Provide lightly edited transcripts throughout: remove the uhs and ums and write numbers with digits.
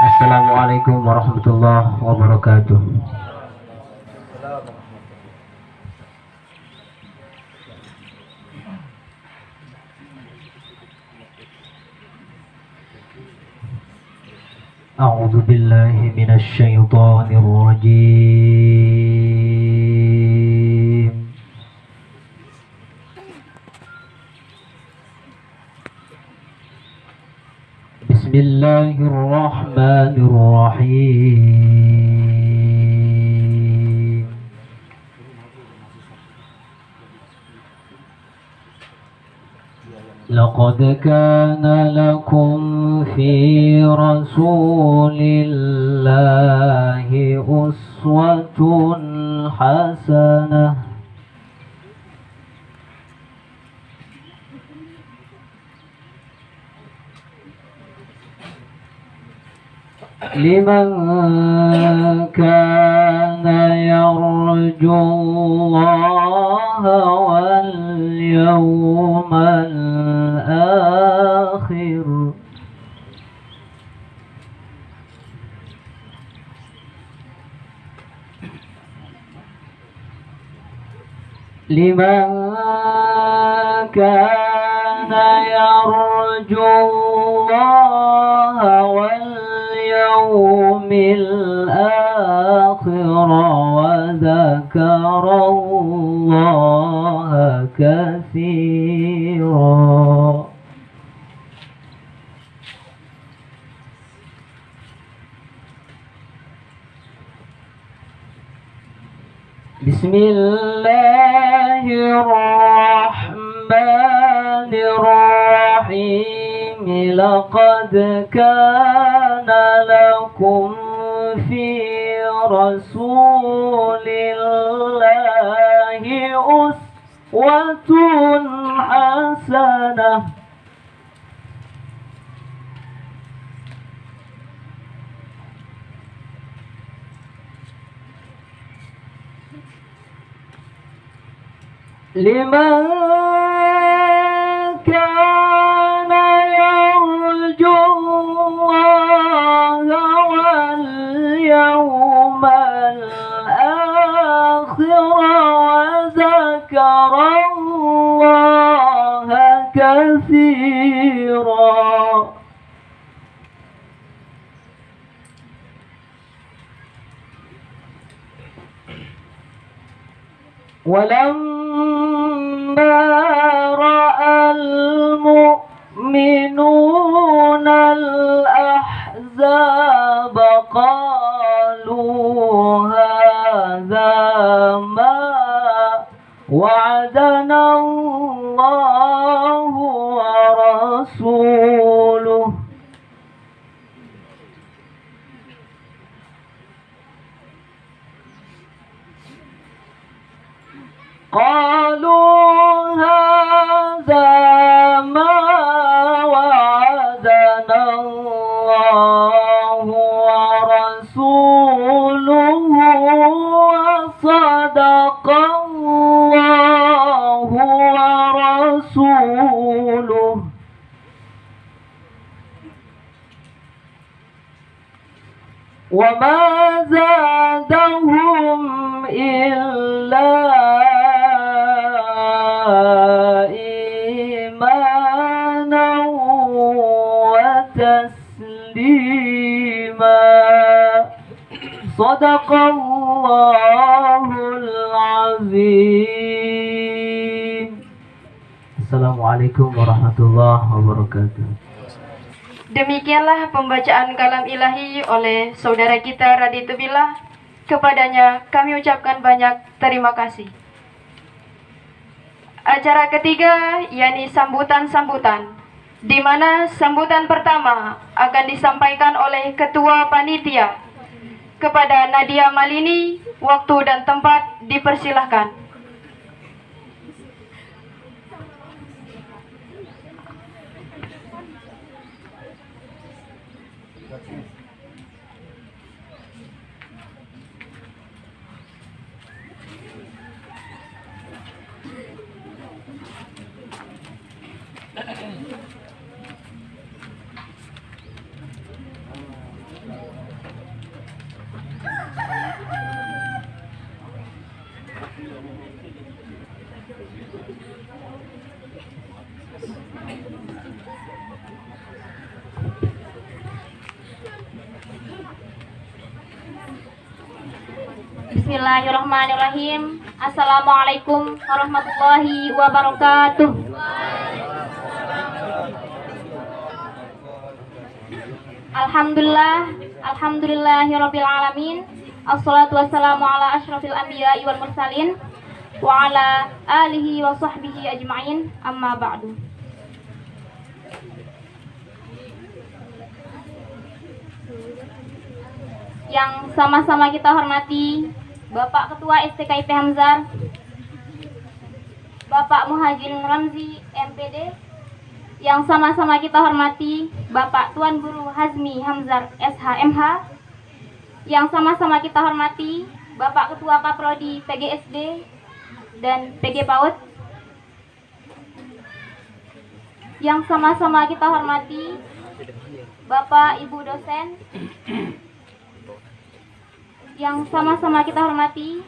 Assalamualaikum warahmatullahi wabarakatuh. A'udzu billahi minasy syaithanir rajim. Bismillahirrahmanirrahim. Laqad kana lakum fi rasulillahi uswatun hasanah liman kana yarjullaha wal yawmal akhir liman kana yarjullaha wal yawmil akhir wa dzakarallaha katsiran. Bismillahirrahmanirrahim. Laqad kana lakum fi rasulillahi uswatun hasanah liman kana yarjullaha wal yawmal akhir wa dzakarallaha katsiran. ولما رأى المؤمنون الأحزاب قالوا هذا ما وعدنا الله ورسوله قالوا هذا ما وعدنا الله ورسوله وصدق الله ورسوله وما زادهم إلا إيمانا وتسليما. صدق الله العظيم. Assalamualaikum warahmatullahi wabarakatuh. Demikianlah pembacaan kalam ilahi oleh saudara kita Raditya Billah. Kepadanya kami ucapkan banyak terima kasih. Acara ketiga yakni sambutan-sambutan, di mana sambutan pertama akan disampaikan oleh Ketua Panitia. Kepada Nadia Malini, waktu dan tempat dipersilahkan. Bismillahirrahmanirrahim. Assalamualaikum warahmatullahi wabarakatuh. Alhamdulillahirabbil alamin. Assalatu wassalamu ala asyrafil anbiya'i wal mursalin wa ala alihi wa sahbihi ajma'in. Amma ba'du. Yang sama-sama kita hormati Bapak Ketua STKIP Hamzar, Bapak Muhajirin Ramzi MPD. Yang sama-sama kita hormati Bapak Tuan Guru Hazmi Hamzar SHMH. Yang sama-sama kita hormati Bapak Ketua Kaprodi PGSD dan PG PAUD. Yang sama-sama kita hormati Bapak Ibu dosen. Yang sama-sama kita hormati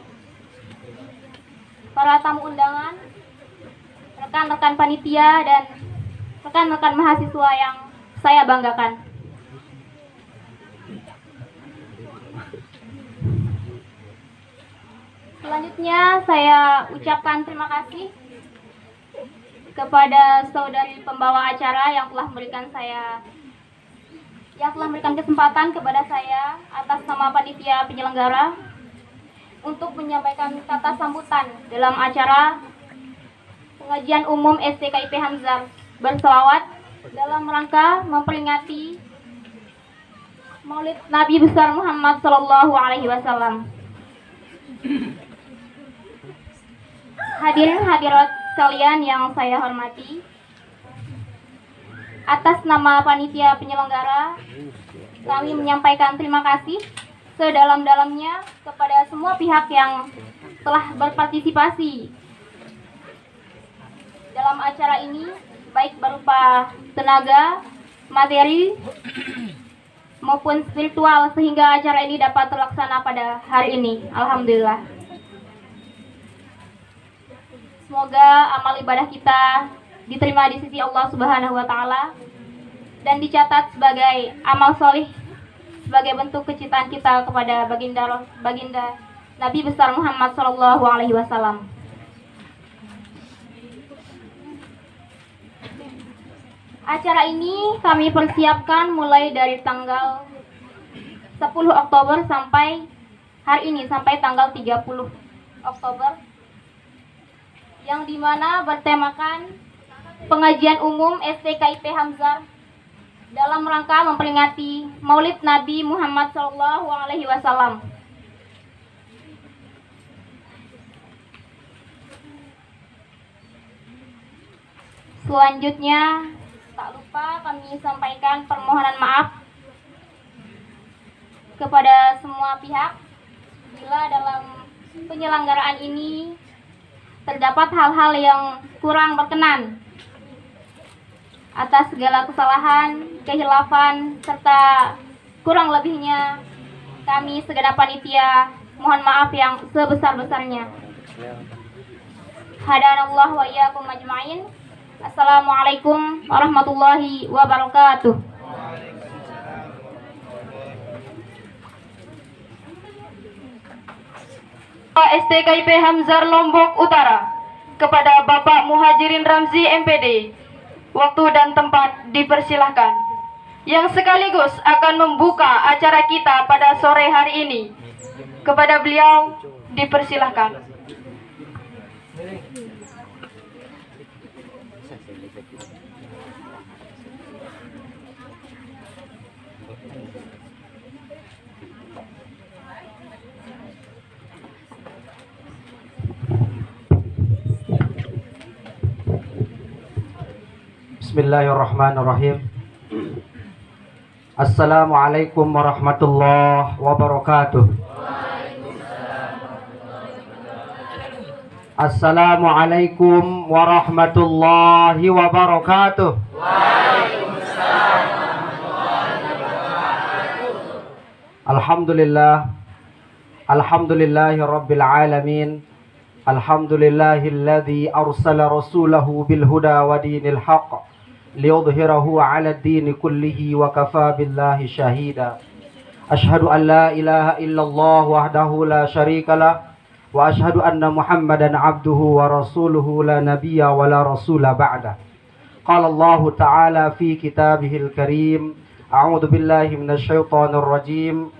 para tamu undangan, rekan-rekan panitia, dan rekan-rekan mahasiswa yang saya banggakan. Selanjutnya saya ucapkan terima kasih kepada saudari pembawa acara yang telah memberikan kesempatan kepada saya atas nama panitia penyelenggara untuk menyampaikan kata sambutan dalam acara pengajian umum STKIP Hamzar berselawat dalam rangka memperingati Maulid Nabi besar Muhammad Sallallahu Alaihi Wasallam. Hadirin hadirat sekalian yang saya hormati, atas nama panitia penyelenggara, kami menyampaikan terima kasih sedalam-dalamnya kepada semua pihak yang telah berpartisipasi dalam acara ini, baik berupa tenaga, materi, maupun spiritual, sehingga acara ini dapat terlaksana pada hari ini. Alhamdulillah. Semoga amal ibadah kita diterima di sisi Allah Subhanahu wa Ta'ala dan dicatat sebagai amal solih, sebagai bentuk kecintaan kita kepada baginda Nabi besar Muhammad Sallallahu Alaihi Wasallam. Acara ini kami persiapkan mulai dari tanggal 10 Oktober sampai hari ini, sampai tanggal 30 Oktober, yang dimana bertemakan pengajian umum STKIP Hamzar dalam rangka memperingati Maulid Nabi Muhammad Sallallahu Alaihi Wasallam. Selanjutnya, tak lupa kami sampaikan permohonan maaf kepada semua pihak bila dalam penyelenggaraan ini terdapat hal-hal yang kurang berkenan. Atas segala kesalahan, kehilafan, serta kurang lebihnya, kami segenap panitia mohon maaf yang sebesar-besarnya. Hadanallah wa iyyakum ajma'in. Assalamualaikum warahmatullahi wabarakatuh. STKIP Hamzar Lombok Utara, kepada Bapak Muhajirin Ramzi MPD, waktu dan tempat dipersilahkan, yang sekaligus akan membuka acara kita pada sore hari ini. Kepada beliau dipersilahkan. Bismillahirrahmanirrahim. Assalamualaikum warahmatullahi wabarakatuh. Assalamualaikum warahmatullahi wabarakatuh. Alhamdulillah. Alhamdulillahi rabbil alamin. Alhamdulillahilladzi arsala rasulahu bil huda wa dinil haqq liyudhhirahu 'ala ad-din kullihi wa kafa billahi shahida. Asyhadu an la ilaha illallah wahdahu la syarikalah wa asyhadu anna Muhammadan abduhu wa rasuluhu la nabiyya wa la rasula ba'da. Qala Allah Ta'ala fi kitabihil karim. A'udzu billahi minasyaitonir rajim.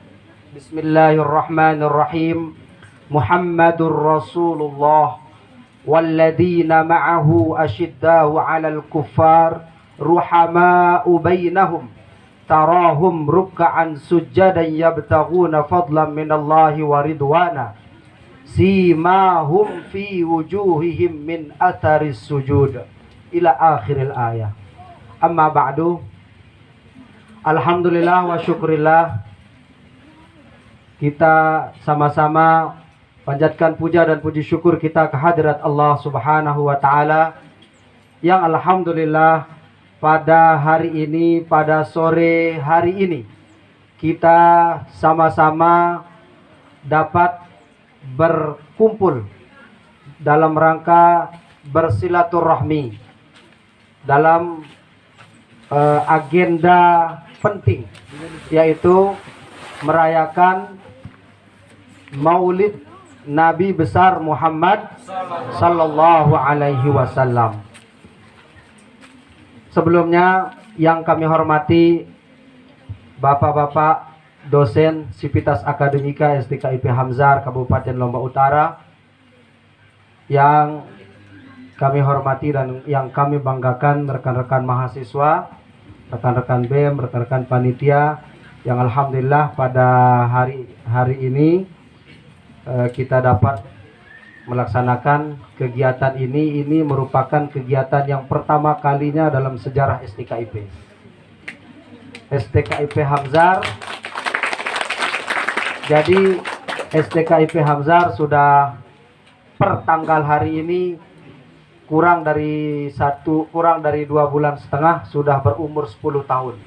Bismillahirrahmanirrahim. Muhammadur Rasulullah walladzina ma'ahu asyiddau 'alal kuffar ruhama'u bainahum tarahum ruk'an sujjadan yabtaghuna fadlan minallahi wa ridwana simahum fi wujuhihim min atharis sujud ila akhiril ayah. Amma ba'du. Alhamdulillah wa syukurillah, kita sama-sama panjatkan puja dan puji syukur kita kehadirat Allah Subhanahu wa taala yang alhamdulillah pada hari ini, pada sore hari ini kita sama-sama dapat berkumpul dalam rangka bersilaturahmi dalam agenda penting, yaitu merayakan Maulid Nabi besar Muhammad sallallahu alaihi wasallam. Sebelumnya yang kami hormati Bapak-bapak dosen Sivitas Akademika STKIP Hamzar Kabupaten Lombok Utara, yang kami hormati dan yang kami banggakan rekan-rekan mahasiswa, rekan-rekan BEM, rekan-rekan panitia yang alhamdulillah pada hari ini kita dapat melaksanakan kegiatan ini. Ini merupakan kegiatan yang pertama kalinya dalam sejarah STKIP. STKIP Hamzar. Jadi STKIP Hamzar sudah per tanggal hari ini kurang dari 2,5 bulan sudah berumur 10 tahun.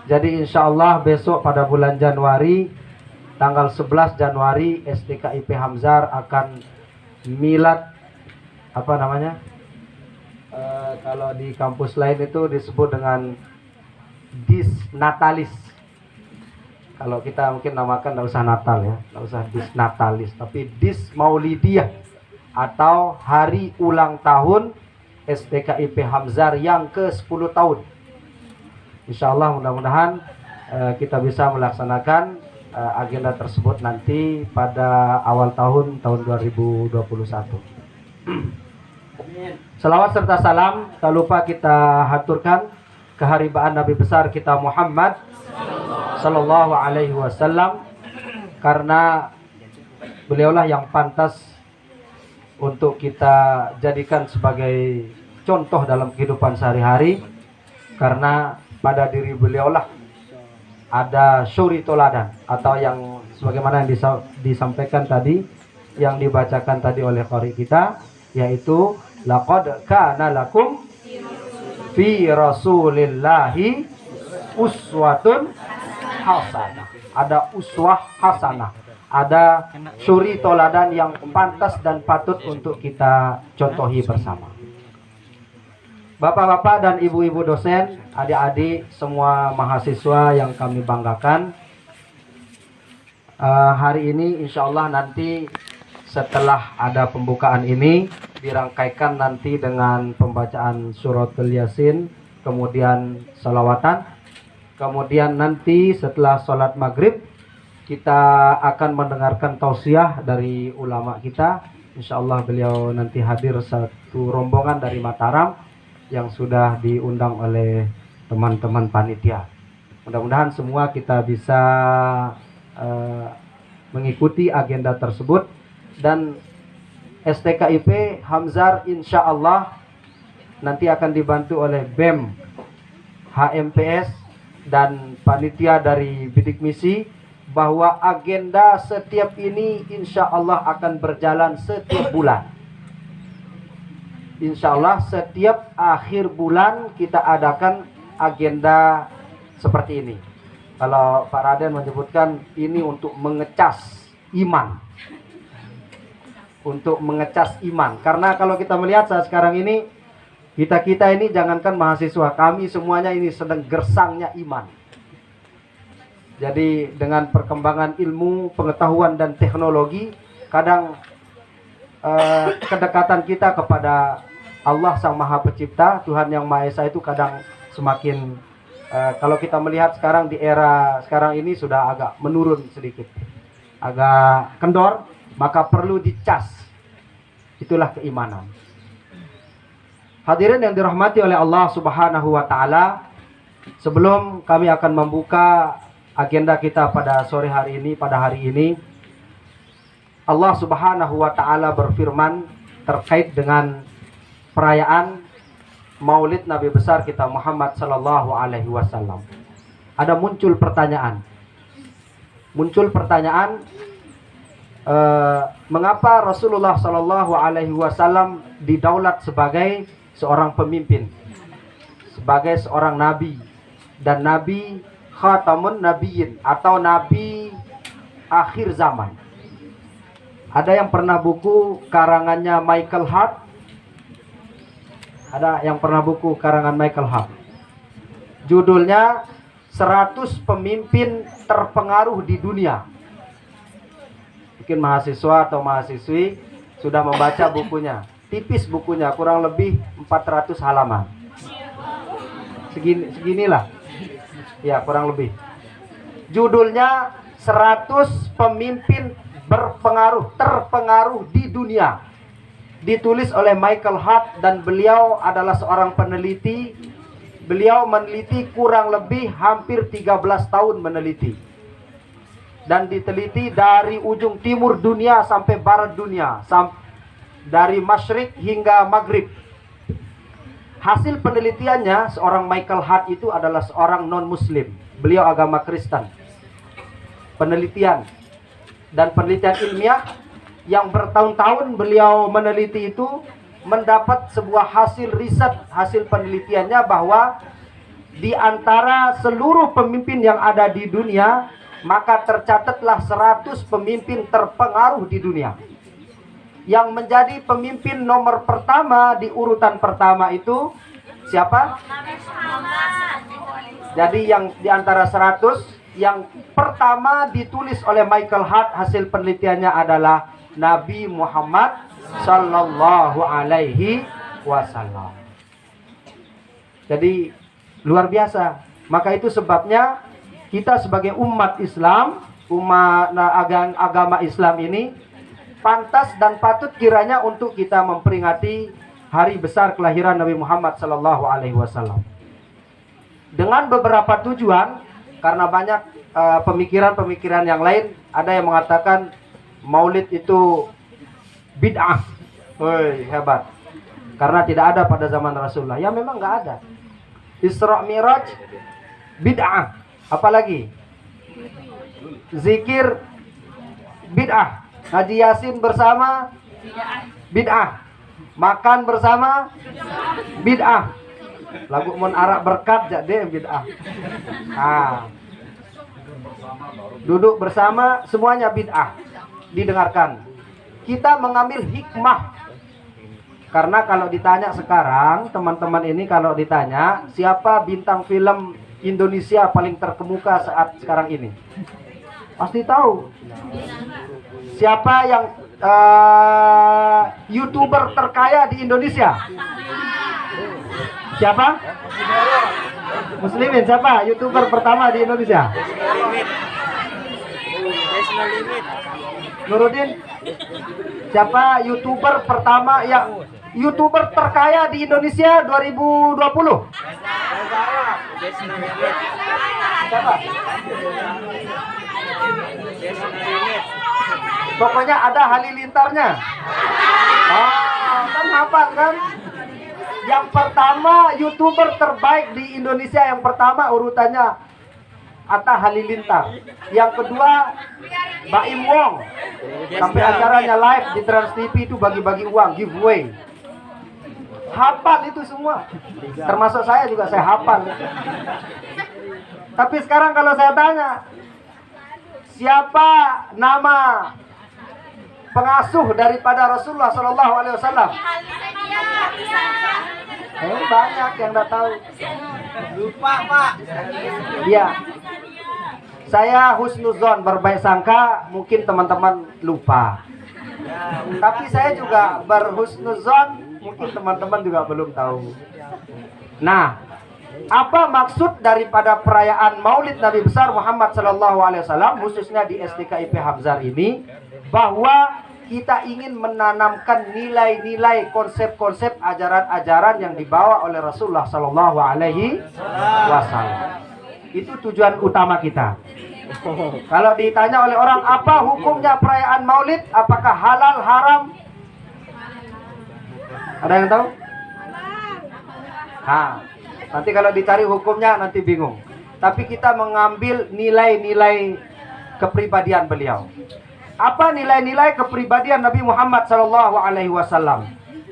Jadi insya Allah besok pada bulan Januari, tanggal 11 Januari, STKIP Hamzar akan milad, kalau di kampus lain itu disebut dengan disnatalis. Kalau kita mungkin namakan nggak usah Natal ya, nggak usah disnatalis, tapi dismaulidiyah atau hari ulang tahun STKIP Hamzar yang ke-10 tahun. Insya Allah mudah-mudahan kita bisa melaksanakan agenda tersebut nanti pada awal tahun 2021. Selawat serta salam tak lupa kita haturkan keharibaan Nabi besar kita Muhammad sallallahu alaihi wasallam, karena beliaulah yang pantas untuk kita jadikan sebagai contoh dalam kehidupan sehari-hari, karena pada diri beliaulah ada syuri toladan, atau yang sebagaimana yang disampaikan tadi, yang dibacakan tadi oleh qari kita, yaitu laqad kana lakum fi rasulillahi uswatun hasanah. Ada uswah hasanah, ada syuri toladan yang pantas dan patut untuk kita contohi bersama. Bapak-bapak dan ibu-ibu dosen, adik-adik, semua mahasiswa yang kami banggakan, hari ini insya Allah nanti setelah ada pembukaan ini dirangkaikan nanti dengan pembacaan suratul Yasin, kemudian salawatan, kemudian nanti setelah sholat maghrib kita akan mendengarkan tausiah dari ulama kita. Insya Allah beliau nanti hadir satu rombongan dari Mataram yang sudah diundang oleh teman-teman panitia. Mudah-mudahan semua kita bisa mengikuti agenda tersebut, dan STKIP Hamzar insya Allah nanti akan dibantu oleh BEM, HMPS, dan panitia dari bidik misi, bahwa agenda setiap ini insya Allah akan berjalan setiap bulan. Insya Allah setiap akhir bulan kita adakan agenda seperti ini. Kalau Pak Raden menyebutkan ini untuk mengecas iman. Untuk mengecas iman. Karena kalau kita melihat saat sekarang ini, kita ini jangankan mahasiswa, kami semuanya ini sedang gersangnya iman. Jadi dengan perkembangan ilmu, pengetahuan dan teknologi, kadang kedekatan kita kepada Allah Sang Maha Pencipta, Tuhan Yang Maha Esa itu kadang semakin kalau kita melihat sekarang di era sekarang ini sudah agak menurun sedikit, agak kendor, maka perlu dicas. Itulah keimanan. Hadirin yang dirahmati oleh Allah Subhanahu wa taala, sebelum kami akan membuka agenda kita pada sore hari ini, pada hari ini, Allah Subhanahu wa taala berfirman terkait dengan perayaan Maulid Nabi besar kita Muhammad sallallahu alaihi wasallam. Ada muncul pertanyaan. Mengapa Rasulullah sallallahu alaihi wasallam didaulat sebagai seorang pemimpin, sebagai seorang nabi, dan nabi khatamun nabiyyin atau nabi akhir zaman. Ada yang pernah buku karangannya Michael Hart? Ada yang pernah buku karangan Michael Hart? Judulnya 100 pemimpin terpengaruh di dunia. Mungkin mahasiswa atau mahasiswi sudah membaca bukunya. Tipis bukunya, kurang lebih 400 halaman. Seginilah. Ya, kurang lebih. Judulnya 100 pemimpin terpengaruh di dunia. Ditulis oleh Michael Hart dan beliau adalah seorang peneliti. Beliau meneliti kurang lebih hampir 13 tahun meneliti. Dan diteliti dari ujung timur dunia sampai barat dunia, dari Masyrik hingga Maghrib. Hasil penelitiannya, seorang Michael Hart itu adalah seorang non-muslim. Beliau agama Kristen. Penelitian ilmiah yang bertahun-tahun beliau meneliti itu mendapat sebuah hasil riset, hasil penelitiannya bahwa di antara seluruh pemimpin yang ada di dunia, maka tercatatlah 100 pemimpin terpengaruh di dunia. Yang menjadi pemimpin nomor pertama di urutan pertama itu siapa? Jadi yang di antara 100, yang pertama ditulis oleh Michael Hart, hasil penelitiannya adalah Nabi Muhammad sallallahu alaihi wasallam. Jadi luar biasa. Maka itu sebabnya kita sebagai umat Islam, agama Islam ini pantas dan patut kiranya untuk kita memperingati hari besar kelahiran Nabi Muhammad sallallahu alaihi wasallam. Dengan beberapa tujuan, karena banyak pemikiran-pemikiran yang lain, ada yang mengatakan Maulid itu bid'ah. Woi, hebat. Karena tidak ada pada zaman Rasulullah. Ya memang nggak ada. Isra Miraj bid'ah. Apalagi zikir bid'ah. Ngaji Yasin bersama bid'ah. Makan bersama bid'ah. Lagu mun arak berkat jadi bid'ah. Duduk bersama semuanya bid'ah. Didengarkan. Kita mengambil hikmah. Karena kalau ditanya sekarang, teman-teman ini kalau ditanya siapa bintang film Indonesia paling terkemuka saat sekarang ini, pasti tahu. Siapa yang YouTuber terkaya di Indonesia? Siapa? Muslimin. Siapa YouTuber pertama di Indonesia? Nuruddin. Siapa YouTuber pertama yang YouTuber terkaya di Indonesia 2020? Siapa? Pokoknya ada halilintarnya. Kan hafal kan? Yang pertama YouTuber terbaik di Indonesia, yang pertama urutannya Atta Halilintar. Yang kedua Baim Wong. Sampai acaranya live di Trans TV itu bagi-bagi uang, giveaway. Hafal itu semua. Termasuk saya juga, saya hafal. Tapi sekarang kalau saya tanya, siapa nama pengasuh daripada Rasulullah Shallallahu Alaihi Wasallam? Banyak yang nggak tahu. Lupa Pak. Iya. Saya husnuzon, berbaik sangka, mungkin teman-teman lupa. Tapi saya juga berhusnuzon, mungkin teman-teman juga belum tahu. Nah, apa maksud daripada perayaan Maulid Nabi besar Muhammad SAW, khususnya di SDKIP Hamzah ini, bahwa kita ingin menanamkan nilai-nilai, konsep-konsep, ajaran-ajaran yang dibawa oleh Rasulullah SAW. Itu tujuan utama kita. Kalau ditanya oleh orang apa hukumnya perayaan Maulid, apakah halal, haram? Ada yang tahu? Nanti kalau dicari hukumnya nanti bingung. Tapi kita mengambil nilai-nilai kepribadian beliau. Apa nilai-nilai kepribadian Nabi Muhammad SAW?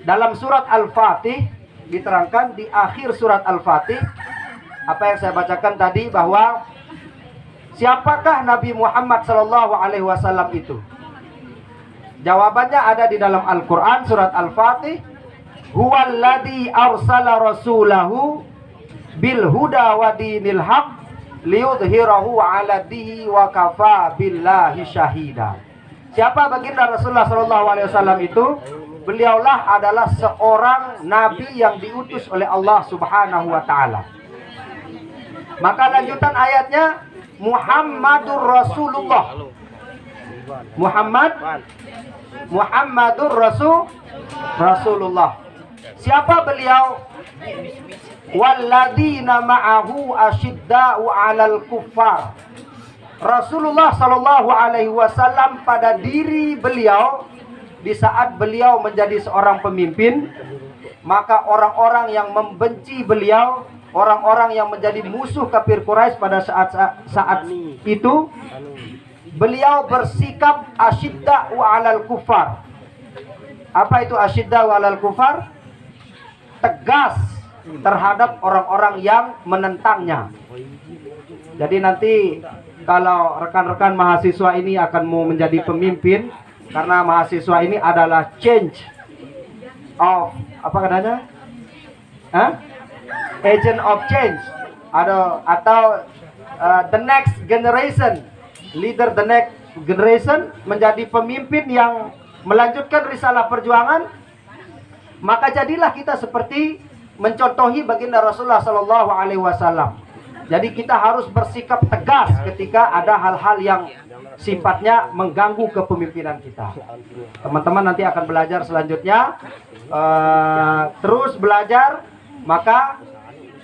Dalam surat Al-Fatih diterangkan di akhir surat Al-Fatih, apa yang saya bacakan tadi, bahwa siapakah Nabi Muhammad SAW itu? Jawabannya ada di dalam Al-Quran surat Al-Fatih. Huwallazi arsala rasulahu bil huda wa dinil haq liyudhhirahu ala dinihi wa kafa billahi syahida. Siapa baginda Rasulullah SAW itu? Beliaulah adalah seorang nabi yang diutus oleh Allah Subhanahu wa taala. Maka lanjutan ayatnya, Muhammadur Rasulullah. Muhammadur Rasulullah. Siapa beliau? Walladzina ma'ahu asyidda'u 'alal kuffar. Rasulullah sallallahu alaihi wasallam pada diri beliau, di saat beliau menjadi seorang pemimpin, maka orang-orang yang membenci beliau, orang-orang yang menjadi musuh kafir Quraisy pada saat itu, beliau bersikap asyidda'u 'alal kuffar. Apa itu asyidda'u 'alal kuffar? Tegas terhadap orang-orang yang menentangnya. Jadi nanti kalau rekan-rekan mahasiswa ini akan mau menjadi pemimpin, karena mahasiswa ini adalah change of, apa katanya? Agent of change, atau the next generation, leader the next generation, menjadi pemimpin yang melanjutkan risalah perjuangan. Maka jadilah kita seperti mencontohi baginda Rasulullah SAW. Jadi kita harus bersikap tegas ketika ada hal-hal yang sifatnya mengganggu kepemimpinan kita. Teman-teman nanti akan belajar selanjutnya, terus belajar. Maka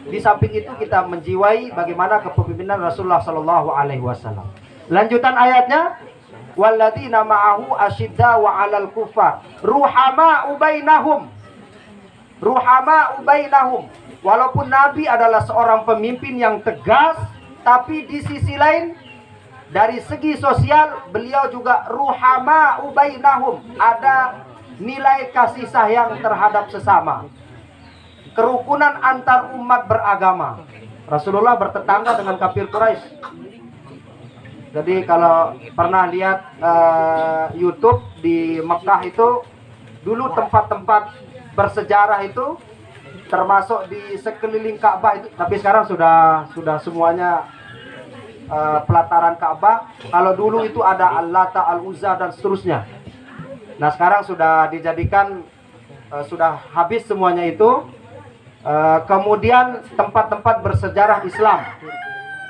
di samping itu kita menjiwai bagaimana kepemimpinan Rasulullah SAW. Lanjutan ayatnya, walladzina ma'ahu asyidda'u 'alal kuffar ruhama'u bainahum. Ruhama'u bainahum. Walaupun Nabi adalah seorang pemimpin yang tegas, tapi di sisi lain dari segi sosial beliau juga ruhama'u bainahum. Ada nilai kasih sayang terhadap sesama, kerukunan antar umat beragama. Rasulullah bertetangga dengan kafir Quraisy. Jadi kalau pernah lihat YouTube di Mekah itu, dulu tempat-tempat bersejarah itu, termasuk di sekeliling Ka'bah itu, tapi sekarang sudah semuanya pelataran Ka'bah. Kalau dulu itu ada Al-Lata, Al-Uzza dan seterusnya. Nah sekarang sudah dijadikan, sudah habis semuanya itu. Kemudian tempat-tempat bersejarah Islam.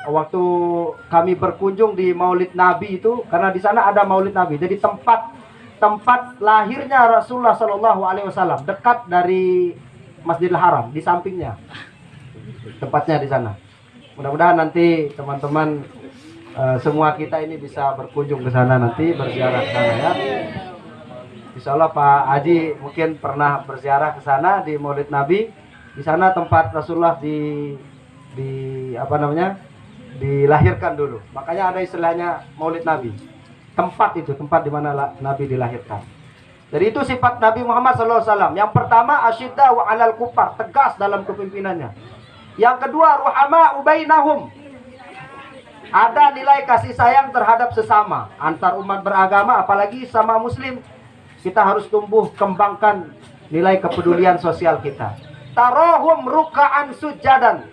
Waktu kami berkunjung di Maulid Nabi itu, karena di sana ada Maulid Nabi, jadi tempat lahirnya Rasulullah SAW, dekat dari Masjidil Haram, di sampingnya tempatnya di sana. Mudah-mudahan nanti teman-teman semua kita ini bisa berkunjung ke sana, nanti berziarah ke sana ya. Insya Allah Pak Haji mungkin pernah berziarah ke sana di Maulid Nabi. Di sana tempat Rasulullah dilahirkan dulu. Makanya ada istilahnya Maulid Nabi. Tempat itu, tempat di mana Nabi dilahirkan. Jadi itu sifat Nabi Muhammad SAW. Yang pertama, asyidda'u 'alal kuffar, tegas dalam kepemimpinannya. Yang kedua, ruhama'u bainahum. Ada nilai kasih sayang terhadap sesama, antar umat beragama, apalagi sama muslim. Kita harus tumbuh kembangkan nilai kepedulian sosial kita. Tarahum ruka'an sujadan.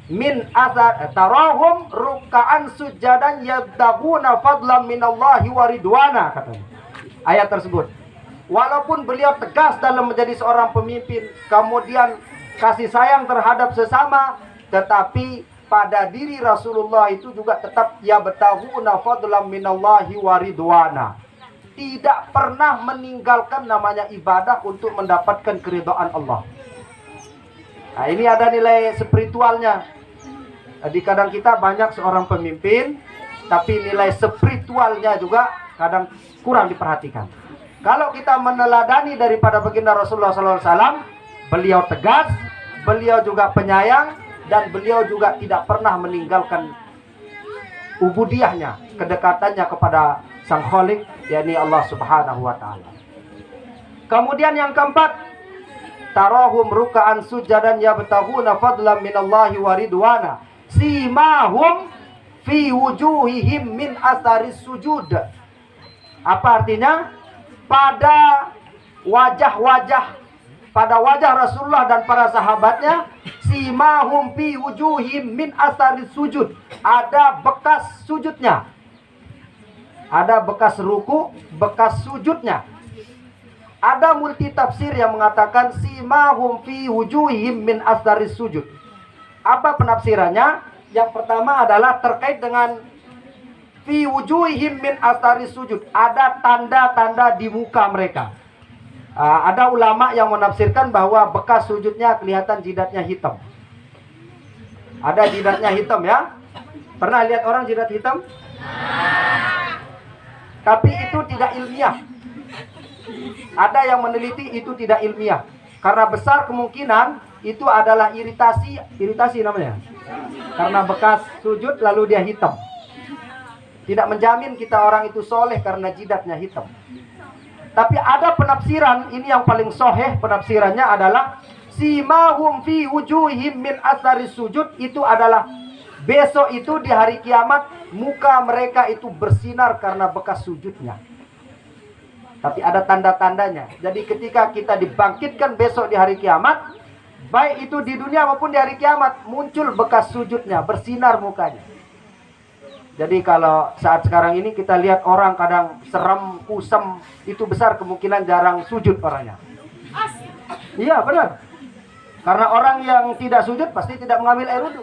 min athar tarahum ruk'an sujadan yabtaguna fadlan minallahi wa ridwana, katanya ayat tersebut. Walaupun beliau tegas dalam menjadi seorang pemimpin, kemudian kasih sayang terhadap sesama, tetapi pada diri Rasulullah itu juga tetap yabtaguna fadlan minallahi wa ridwana. Tidak pernah meninggalkan namanya ibadah untuk mendapatkan keridhaan Allah. Nah, ini ada nilai spiritualnya. Jadi kadang kita banyak seorang pemimpin, tapi nilai spiritualnya juga kadang kurang diperhatikan. Kalau kita meneladani daripada baginda Rasulullah SAW, beliau tegas, beliau juga penyayang, dan beliau juga tidak pernah meninggalkan ubudiyahnya, kedekatannya kepada Sang Khalik, yakni Allah Subhanahu wa Ta'ala. Kemudian yang keempat, tarahum ruk'an sujadan yabtaghuna fadlan minallahi wa ridwana simahum fi wujuhihim min atharis sujud. Apa artinya? Pada wajah Rasulullah dan para sahabatnya, simahum fi wujuhihim min atharis sujud, ada bekas sujudnya, ada bekas ruku, bekas sujudnya. Ada multi tafsir yang mengatakan simahum fi wujuhihim min atharis sujud. Apa penafsirannya? Yang pertama adalah terkait dengan fi wujuhihim min atharis sujud, ada tanda-tanda di muka mereka. Ada ulama yang menafsirkan bahwa bekas sujudnya kelihatan jidatnya hitam. Ada jidatnya hitam ya. Pernah lihat orang jidat hitam? Tapi itu tidak ilmiah. Ada yang meneliti itu tidak ilmiah, karena besar kemungkinan itu adalah iritasi namanya. Karena bekas sujud lalu dia hitam. Tidak menjamin kita orang itu soleh karena jidatnya hitam. Tapi ada penafsiran, ini yang paling sahih penafsirannya adalah simahum fi wujuhihim min atharis sujud, itu adalah besok itu di hari kiamat muka mereka itu bersinar karena bekas sujudnya. Tapi ada tanda-tandanya. Jadi ketika kita dibangkitkan besok di hari kiamat, baik itu di dunia maupun di hari kiamat, muncul bekas sujudnya, bersinar mukanya. Jadi kalau saat sekarang ini kita lihat orang kadang serem, kusam, itu besar kemungkinan jarang sujud orangnya. Iya benar. Karena orang yang tidak sujud pasti tidak mengambil air wudhu.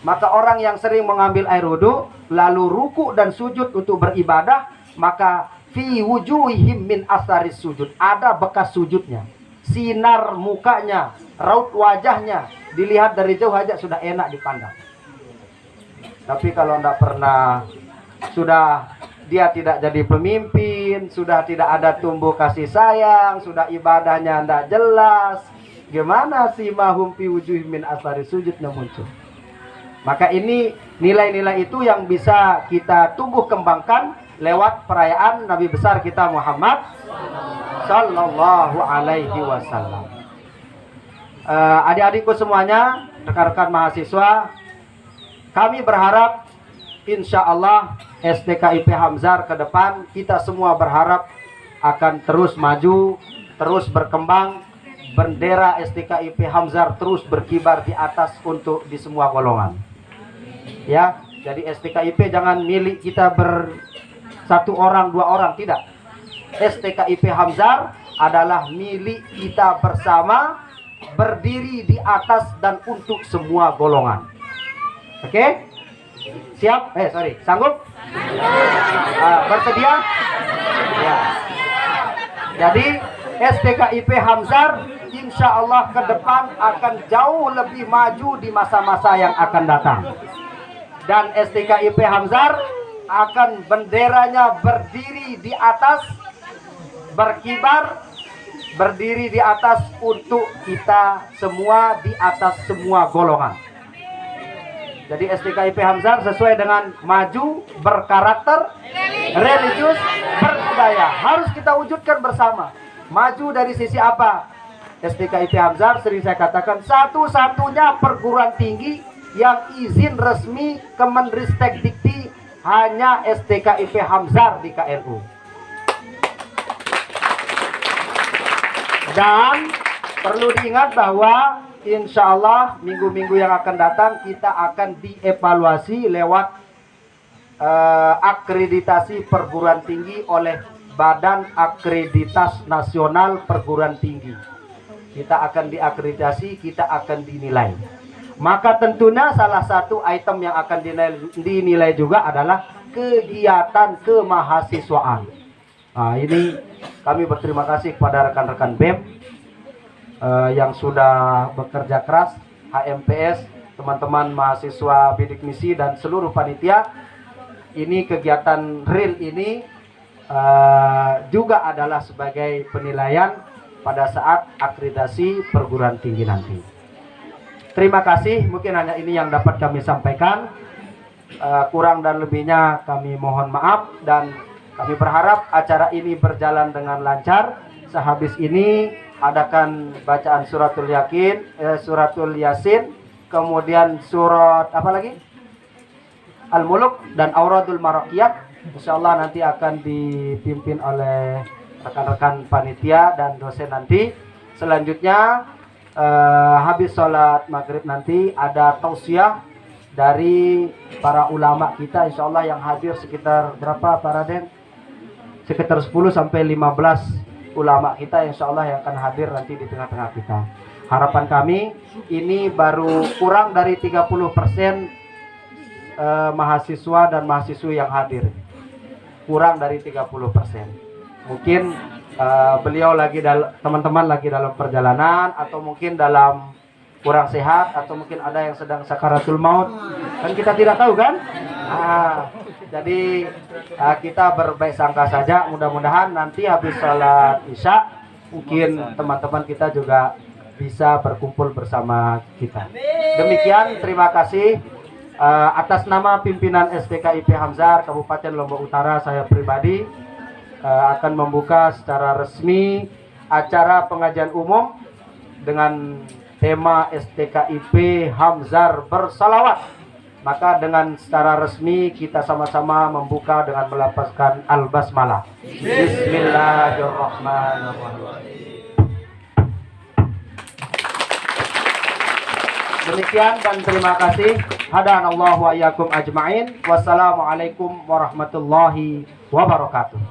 Maka orang yang sering mengambil air wudhu, lalu ruku dan sujud untuk beribadah, maka fi wujuhihim min atharis sujud, ada bekas sujudnya. Sinar mukanya, raut wajahnya, dilihat dari jauh aja sudah enak dipandang. Tapi kalau tidak pernah, sudah dia tidak jadi pemimpin, sudah tidak ada tumbuh kasih sayang, sudah ibadahnya tidak jelas, gimana sih mahum fi wujuhihim min atharis sujudnya muncul? Maka ini nilai-nilai itu yang bisa kita tumbuh kembangkan lewat perayaan Nabi besar kita Muhammad Sallallahu Alaihi Wasallam. Adik-adikku semuanya, rekan-rekan mahasiswa, kami berharap insya Allah STKIP Hamzar ke depan kita semua berharap akan terus maju, terus berkembang, bendera STKIP Hamzar terus berkibar di atas untuk di semua golongan. Ya, jadi STKIP jangan milik kita satu orang, dua orang, tidak. STKIP Hamzar adalah milik kita bersama, berdiri di atas dan untuk semua golongan. Oke? Siap? Sanggup? Bersedia? Ya. Jadi STKIP Hamzar insya Allah ke depan akan jauh lebih maju di masa-masa yang akan datang. Dan STKIP Hamzar akan benderanya berdiri di atas, berkibar, berdiri di atas untuk kita semua, di atas semua golongan. Jadi STKIP Hamzar sesuai dengan maju, berkarakter, religius, berbudaya. Harus kita wujudkan bersama. Maju dari sisi apa? STKIP Hamzar sering saya katakan satu-satunya perguruan tinggi yang izin resmi Kemenristek Dikti hanya STKIP Hamzar di KNU. Dan perlu diingat bahwa insya Allah minggu-minggu yang akan datang kita akan dievaluasi lewat akreditasi perguruan tinggi oleh Badan Akreditas Nasional Perguruan Tinggi. Kita akan diakreditasi, kita akan dinilai. Maka tentunya salah satu item yang akan dinilai juga adalah kegiatan kemahasiswaan. Nah, ini kami berterima kasih kepada rekan-rekan BEM yang sudah bekerja keras, HMPS, teman-teman mahasiswa bidik misi dan seluruh panitia. Ini kegiatan real ini juga adalah sebagai penilaian pada saat akreditasi perguruan tinggi nanti. Terima kasih, mungkin hanya ini yang dapat kami sampaikan. Kurang dan lebihnya kami mohon maaf, dan kami berharap acara ini berjalan dengan lancar. Sehabis ini adakan bacaan suratul Yasin, kemudian surat apa lagi? Al-Muluk dan Auradul Marakiyah. Insyaallah nanti akan dipimpin oleh rekan-rekan panitia dan dosen nanti. Selanjutnya habis sholat maghrib nanti ada tausiah dari para ulama kita, insyaallah yang hadir sekitar berapa Pak Raden? Sekitar 10 sampai 15 ulama kita insyaallah yang akan hadir nanti di tengah-tengah kita. Harapan kami ini baru kurang dari 30% mahasiswa dan mahasiswi yang hadir. Kurang dari 30%. Mungkin beliau lagi teman-teman lagi dalam perjalanan, atau mungkin dalam kurang sehat, atau mungkin ada yang sedang sakaratul maut, kan kita tidak tahu kan. Jadi kita berbaik sangka saja, mudah-mudahan nanti habis sholat isya mungkin teman-teman kita juga bisa berkumpul bersama kita. Demikian, terima kasih. Atas nama pimpinan STKIP Hamzar Kabupaten Lombok Utara, saya pribadi akan membuka secara resmi acara pengajian umum dengan tema STKIP Hamzar bersalawat. Maka dengan secara resmi kita sama-sama membuka dengan melafazkan al-basmalah. Bismillahirrahmanirrahim. Demikian dan terima kasih. Hadanallahu wa iyyakum ajma'in. Wassalamualaikum warahmatullahi wabarakatuh.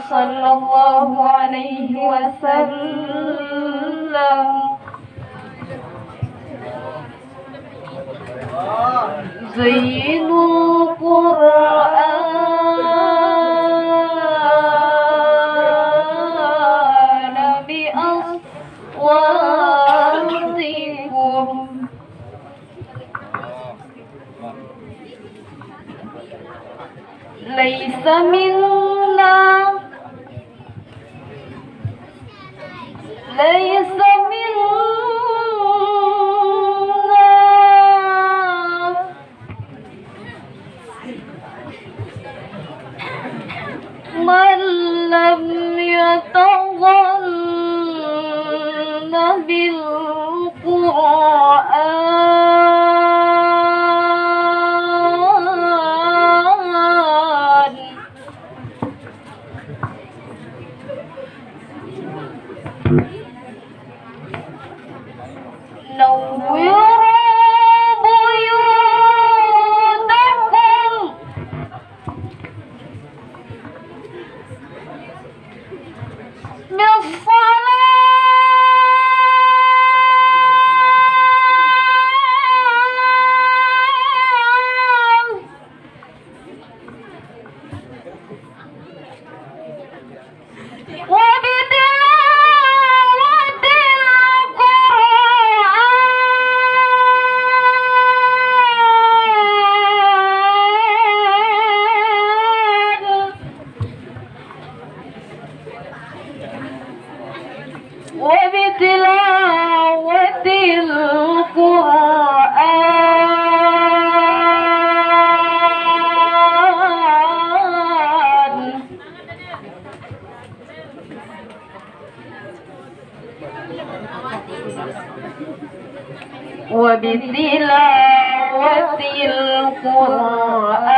Sallallahu alaihi wasallam. Zayyinul Qur'an bi aswatikum. Laisa minna Laisa minna man lam yataghanna bil Qur'an. نور وبتلاوة القرآن.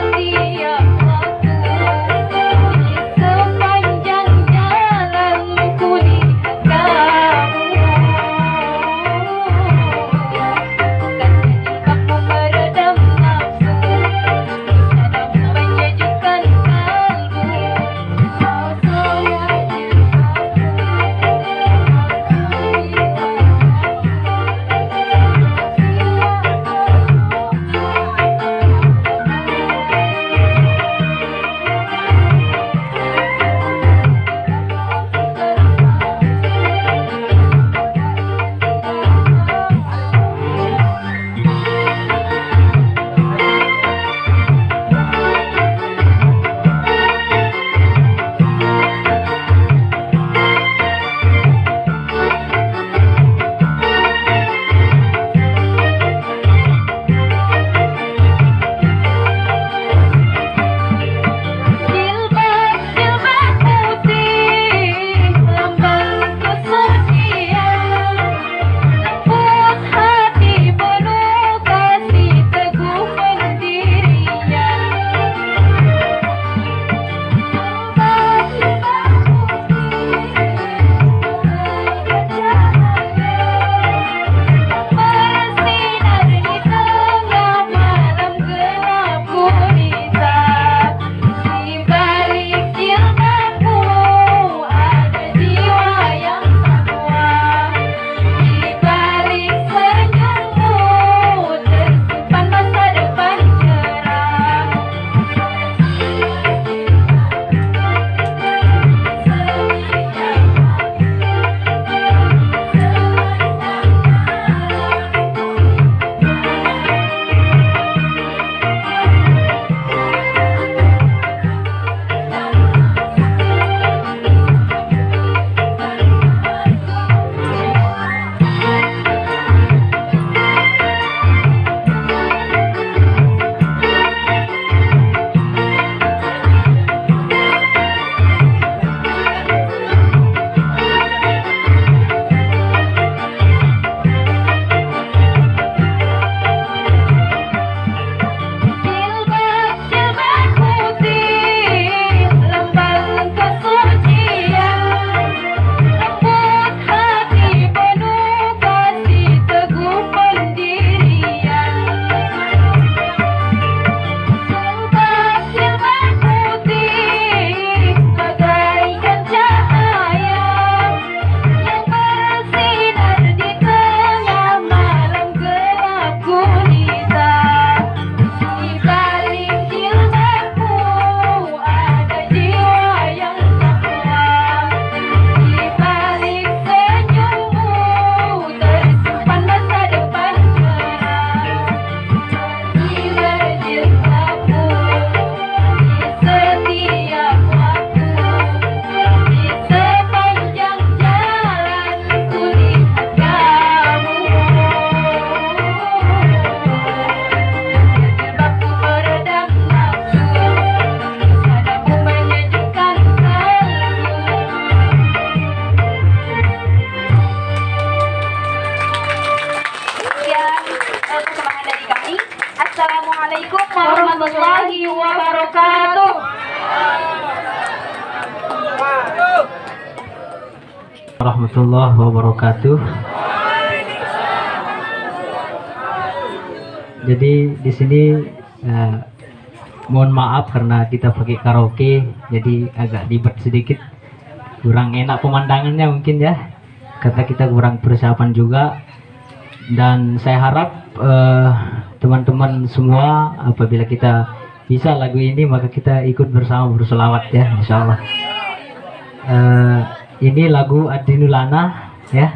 Setiap waktu sepanjang jalan Assalamualaikum warahmatullahi wabarakatuh. Warahmatullahi wabarakatuh. Jadi di sini mohon maaf karena kita pakai karaoke, jadi agak ribet sedikit, kurang enak pemandangannya mungkin ya, karena kita kurang persiapan juga. Dan saya harap teman-teman semua apabila kita bisa lagu ini maka kita ikut bersama berselawat ya, insyaallah. Ini lagu Adinulana ya.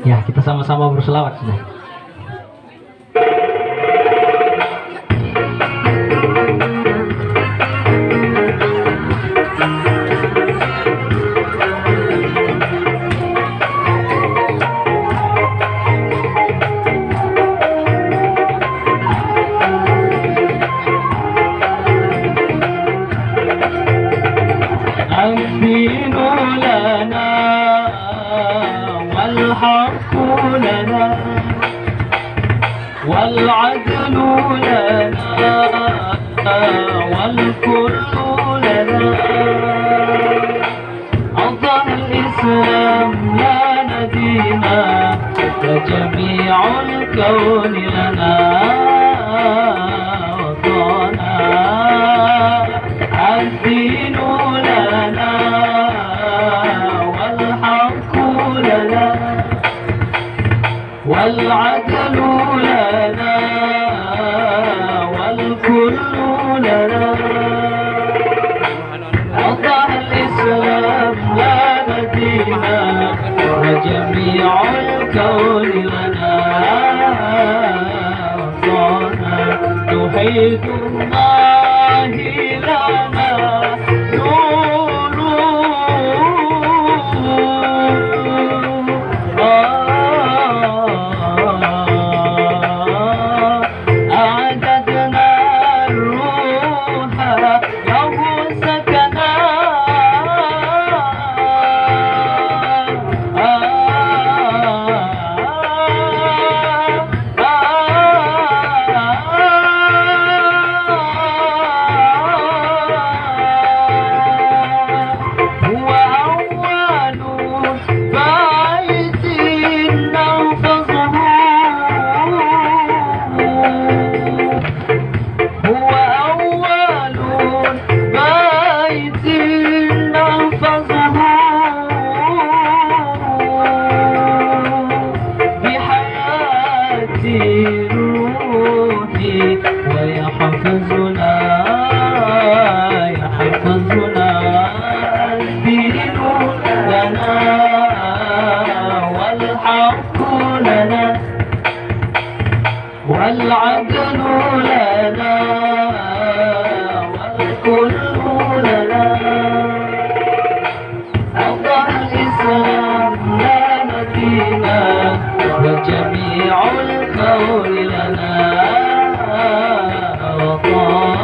Ya, kita sama-sama berselawat sudah. الدين لنا والحق لنا والعدل لنا والكل لنا أعطى الإسلام لنا دينا وجميع الكون لنا وطنا الدين لنا والحق لنا والعدل لنا والكل لنا أعطى الإسلام لنا دينا وجميع الكون لنا وطنا توحيد الله لنا والعدل لنا والكل لنا أعطى الإسلام لنا دينا وجميع الكون لنا وطنا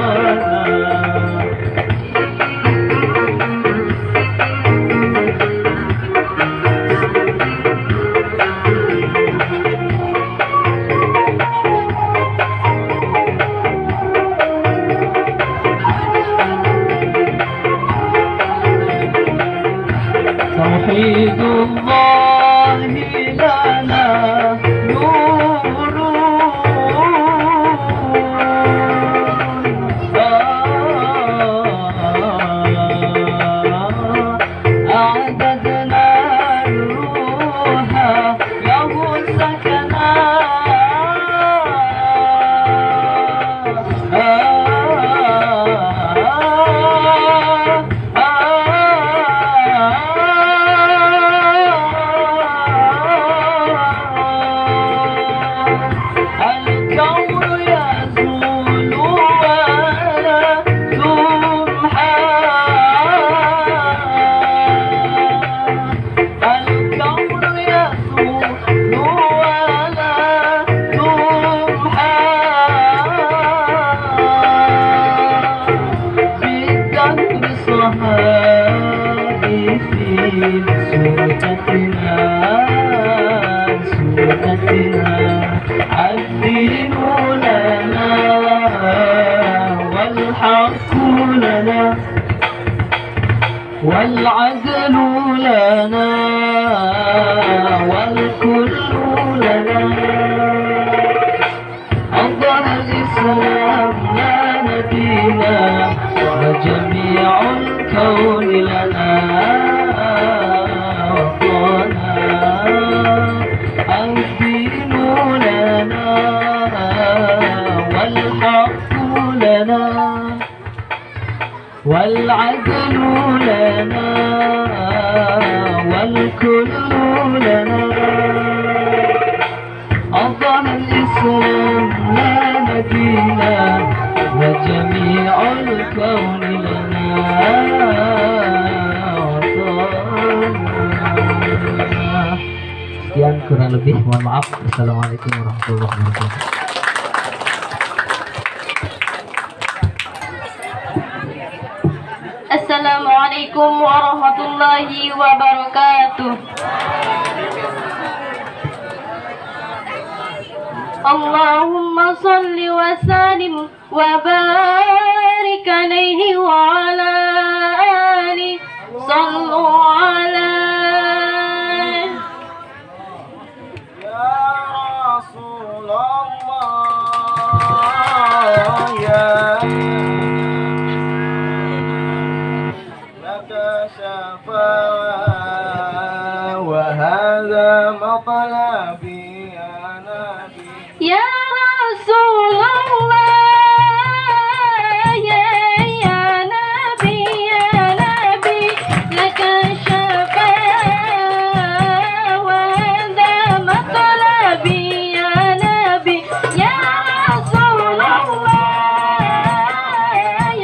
توحيد الله لنا نور أعددنا الروح له سكنا العدل لنا والكل لنا أظهر الإسلام لنا دينا وجميع الكون لنا Sekian kurang lebih, mohon maaf. Assalamualaikum warahmatullahi wabarakatuh. Assalamualaikum warahmatullahi wabarakatuh. Allahumma salli wa sallim wa barik alaihi wa ala ali sallu ala وهذا مطلبي يا نبي Ya Rasulullah, ya Nabi, laka syafa'a wa hadha matlabi ya Nabi, ya Rasulullah,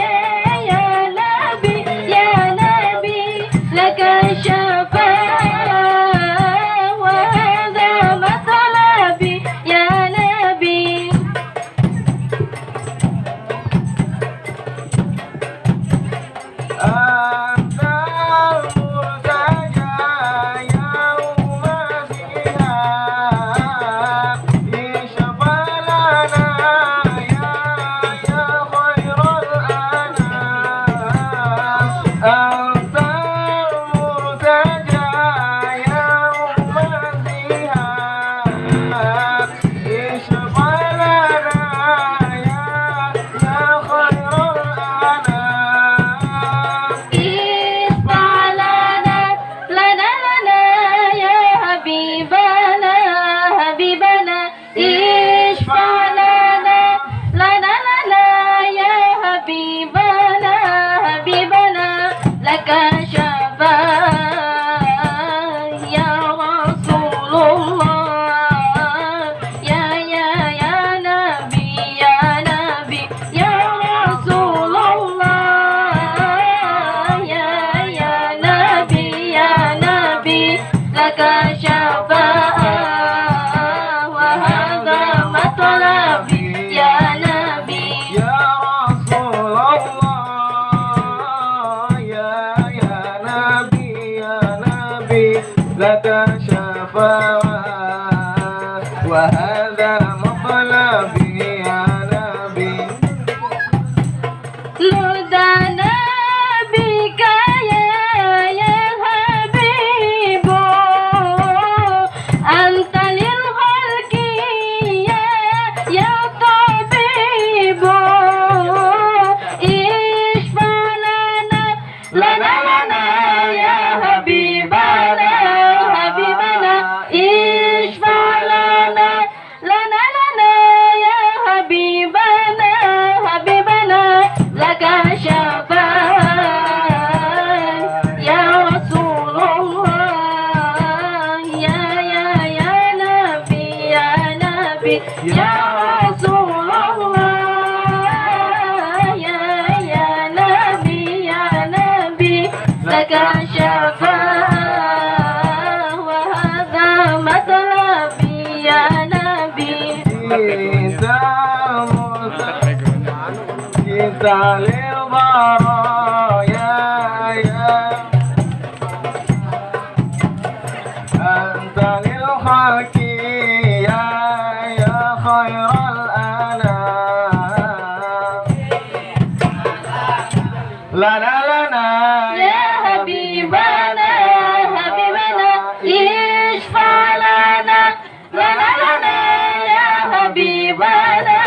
ya Nabi, laka syafa'a wa hadha matlabi ya Nabi. أنت المرتجى يوم الزحام اشفع لنا يا خير الأنام أنت المرتجى يوم الزحام اشفع لنا يا خير الأنام Isfa' lana, ya habibana, Isfa' lana, ya habibana, laka syafa'a ya Rasulullah, ya Nabi, ya Rasulullah, ya Nabi, laka syafa'a wa hadha matlabi ya Nabi. يا رسول الله يا نبي لك شفاعة وهذا مطلبي يا نبي Ludana bika ya habibu, anta lil khalqi ya tabibu, ishfa' lana ya habibana, ishfa' lana ya habibana, laka syafa'a ya Rasulullah, ya Nabi, ya Rasulullah, ya Nabi, laka syafa'a wa hadha matlabi ya Nabi. kita lilbaraya anta lil haqi ya khairal anam lana Ya habibana, ishfa' lana ya habibana,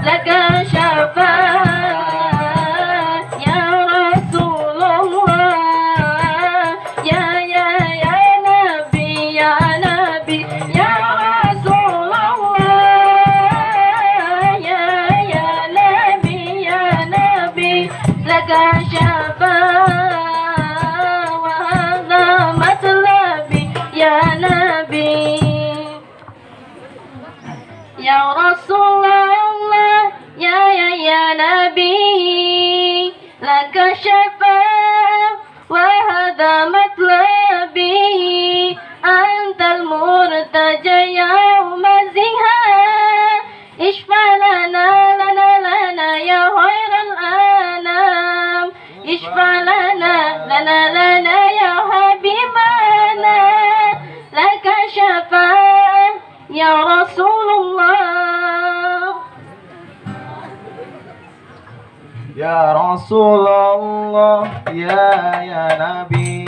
laka syafa'a ya Rasulullah, ya Nabi, ya Nabi. Ya Rasulullah, ya Nabi, laka syafa'ah wa hadha matlabi, antal murtaja yawma zihar, ishfa' lana ya khairal anam, ishfa' lana ya habibana, laka syafa'ah ya Rasulullah. Ya Rasulullah, ya Nabi,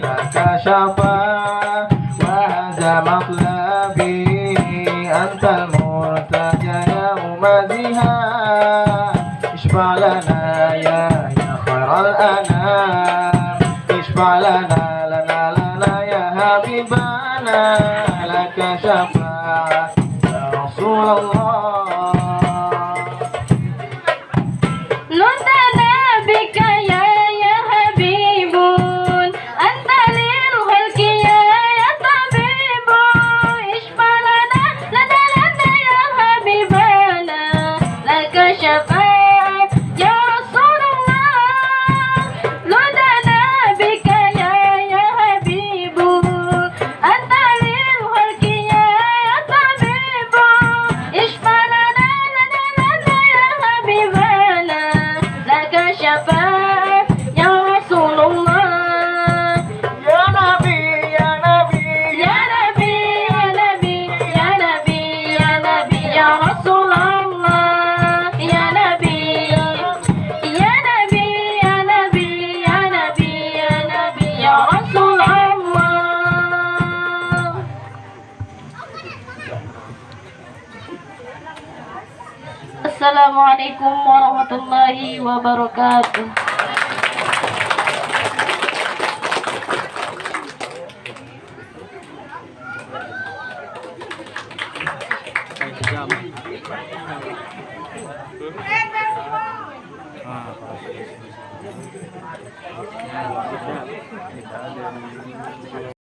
laka syafa'ah wa hadha matlabi, antal murtaja yawma zihar, ishfa' lana ya khairal anam, ishfa' lana ya habibana, laka syafa'ah ya Rasulullah. Assalamualaikum warahmatullahi wabarakatuh.